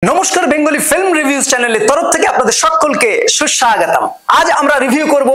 নমস্কার, Bengali film reviews চ্যানেলের তরফ থেকে আপনাদের সকলকে সুস্বাগতম। আজ আমরা রিভিউ করব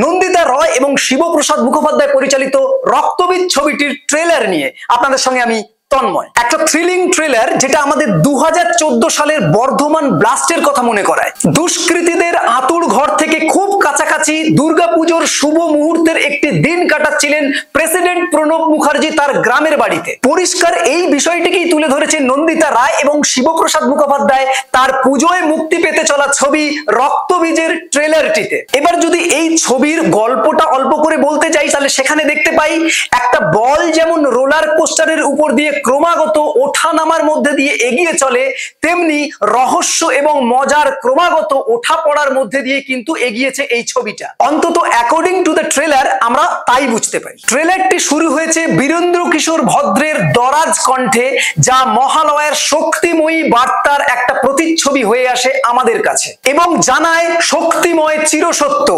নন্দিতা রয় এবং শিবপ্রসাদ মুখোপাধ্যায় পরিচালিত রক্তবীজ ছবিটির ট্রেলার নিয়ে। আপনাদের সঙ্গে আমি তন্ময়। একটা থ্রিলিং ট্রেলার যেটা আমাদের 2014 সালের বর্ধমান ব্লাস্টের কথা মনে করায়। দুষ্কৃতীদের আতুর ঘর থেকে খুব কাছাকাছি দুর্গাপুজোর শুভ মুহূর্তের একটি দিন কাটাচ্ছিলেন প্রেসিডেন্ট প্রণব মুখার্জি তার গ্রামের বাড়িতে। পরিষ্কার এই বিষয়টিকেই তুলে ধরেছে নন্দিতা রায় এবং শিবপ্রসাদ মুখোপাধ্যায় তার পুজোয় মুক্তি পেতে চলা ছবি রক্তবীজের ট্রেলারটিতে। এবার যদি এই ছবির গল্পটা অল্প করে বলতে যাই, তাহলে সেখানে দেখতে পাই একটা বল যেমন রোলার কোস্টারের উপর দিয়ে ক্রমাগত ওঠা নামার মধ্যে দিয়ে এগিয়ে চলে, তেমনি রহস্য এবং মজার ক্রমাগত ওঠা পড়ার মধ্যে দিয়ে কিন্তু এগিয়েছে এই ছবিটা। অন্তত অ্যাকর্ডিং টু দ্য ট্রেলার আমরা তাই বুঝতে পারি। ট্রেলারটি শুরু হয়েছে বীরেন্দ্র কিশোর ভদ্রের দরাজ কণ্ঠে, যা মহালয়ার শক্তিময়ী বার্তার একটা প্রতিচ্ছবি হয়ে আসে আমাদের কাছে এবং জানায় শক্তিময় চিরসত্য,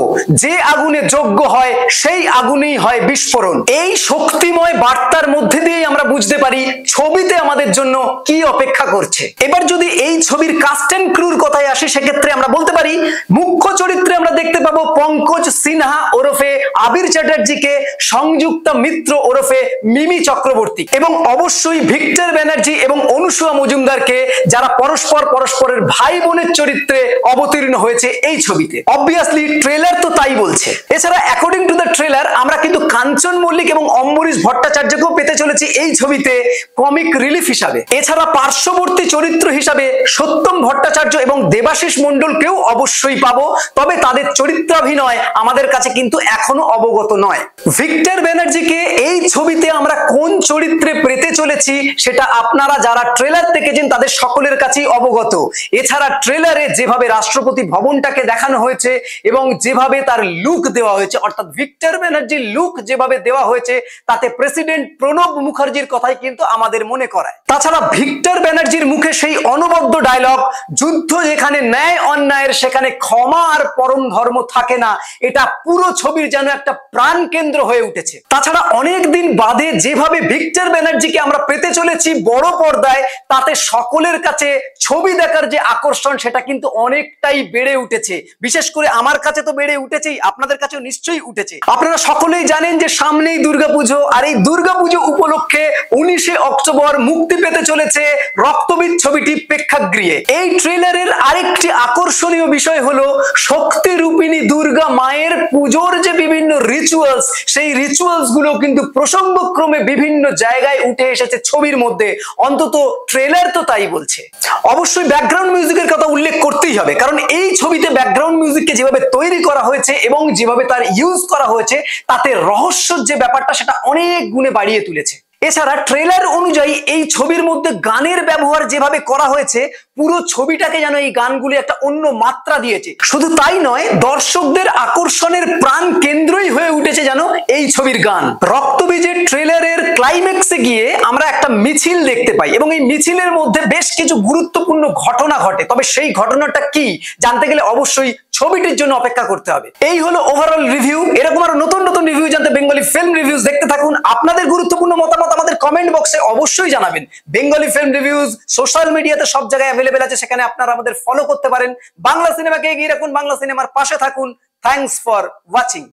যে আগুনে যজ্ঞ হয় সেই আগুনেই হয় বিস্ফোরণ। এই শক্তিময় বার্তার মধ্যে দিয়ে আমরা বুঝতে পারি ছবিতে আমাদের জন্য কি অপেক্ষা করছে। এবার যদি এই ছবির কাস্ট এন্ড ক্রুর কথায় আসি, সেক্ষেত্রে আমরা বলতে পারি মুখ্য চরিত্রে আমরা দেখতে পাবো পঙ্কজ সিনহা ওরফে আবির চ্যাটার্জিকে, সংযুক্তা মিত্র ওরফে মিমি চক্রবর্তী এবং অবশ্যই ভিক্টর ব্যানার্জি এবং অনুসুয়া মজুমদারকে, যারা পরস্পরের ভাই বোনের চরিত্রে অবতীর্ণ হয়েছে এই ছবিতে। অবভিয়াসলি ট্রেলার তো তাই বলছে। এছাড়া অ্যাকর্ডিং টু দ্য ট্রেলার আমরা কিন্তু কাঞ্চন মল্লিক এবং অম্বরীশ ভট্টাচার্যকেও পেতে চলেছি এই ছবিতে কমিক রিলিফ হিসাবে। এছাড়া পার্শ্ববর্তী চরিত্র হিসাবে সত্যম ভট্টাচার্য এবং দেবাশিস মণ্ডলকেও অবশ্যই পাবো, তবে তাদের চরিত্রাভিনয় আমাদের কাছে কিন্তু এখনো অবগত নয়। ভিক্টর ব্যানার্জিকে এই ছবিতে আমরা কোন চরিত্রে পেতে চলেছি সেটা আপনারা যারা ট্রেলার দেখেছেন তাদের সকলের কাছেই অবগত। এছাড়া ট্রেলারে যেভাবে রাষ্ট্রপতি ভবনটাকে দেখানো হয়েছে এবং যেভাবে তার লুক দেওয়া হয়েছে, অর্থাৎ ভিক্টর ব্যানার্জির লুক যেভাবে দেওয়া হয়েছে, তাতে প্রেসিডেন্ট প্রণব মুখার্জির কথাই কিন্তু আমাদের মনে করায়। তাছাড়া ভিক্টর ব্যানার্জির মুখে সেই অনবদ্য ডায়লগ, যুদ্ধ যেখানে ন্যায় অন্যায়ের সেখানে ক্ষমা আর পরম ধর্ম থাকে না, এটা পুরো ছবির যেন একটা প্রাণ কেন্দ্র হয়ে উঠেছে। তাছাড়া অনেকদিন বাদে যেভাবে ভিক্টর ব্যানার্জিকে আমরা পেতে চলেছি বড় পর্দায়, তাতে সকলের কাছে ছবি দেখার যে আকর্ষণ সেটা কিন্তু অনেকটাই বেড়ে উঠেছে। বিশেষ করে আমার কাছে তো বেড়ে উঠেছেই, আপনাদের কাছেও নিশ্চয়ই উঠেছে। আপনারা সকলেই জানেন যে সামনেই দুর্গাপুজো, আর এই দুর্গাপুজো উপলক্ষে 19শে অক্টোবর মুক্তি পেতে চলেছে রক্তবীজ ছবিটি প্রেক্ষাগৃহে। এই ট্রেলারের আরেকটি আকর্ষণীয় বিষয় হলো শক্তি রূপিণী দুর্গা মায়ের পুজোর যে বিভিন্ন রিচুয়ালস, সেই রিচুয়ালস গুলো কিন্তু প্রসঙ্গক্রমে বিভিন্ন জায়গায় উঠে এসেছে ছবির মধ্যে। অন্তত ট্রেলার তো তাই বলছে। অবশ্যই ব্যাকগ্রাউন্ড মিউজিকের কথা উল্লেখ করতেই হবে, কারণ এই ছবিতে ব্যাকগ্রাউন্ড মিউজিককে যেভাবে তৈরি করা হয়েছে এবং যেভাবে তার ইউজ করা হয়েছে, তাতে রহস্যের যে ব্যাপারটা সেটা অনেক গুণে বাড়িয়ে তুলেছে। এছাড়া ট্রেলার অনুযায়ী এই ছবির মধ্যে গানের ব্যবহার যেভাবে করা হয়েছে, পুরো ছবিটাকে যেন এই গানগুলি একটা অন্য মাত্রা দিয়েছে। শুধু তাই নয়, দর্শকদের আকর্ষণের প্রাণ কেন্দ্রই হয়ে উঠেছে যেন এই ছবির গান। রক্তবীজের ট্রেলারের ক্লাইম্যাক্সে গিয়ে আমরা একটা মিছিল দেখতে পাই এবং এই মিছিলের মধ্যে বেশ কিছু গুরুত্বপূর্ণ ঘটনা ঘটে। তবে সেই ঘটনাটা কি জানতে গেলে অবশ্যই ছবিটির জন্য অপেক্ষা করতে হবে। এই হলো ওভারঅল রিভিউ। এরকম আরো নতুন নতুন রিভিউ জানতে বেঙ্গলি ফিল্ম রিভিউজ দেখতে থাকুন। আপনাদের গুরুত্বপূর্ণ মতামত আমাদের কমেন্ট বক্সে অবশ্যই জানাবেন। বেঙ্গলি ফিল্ম রিভিউজ সোশ্যাল মিডিয়াতে সব জায়গায় অ্যাভেলেবেল আছে, সেখানে আপনারা আমাদের ফলো করতে পারেন। বাংলা সিনেমাকে এগিয়ে রাখুন, বাংলা সিনেমার পাশে থাকুন। Thanks for watching.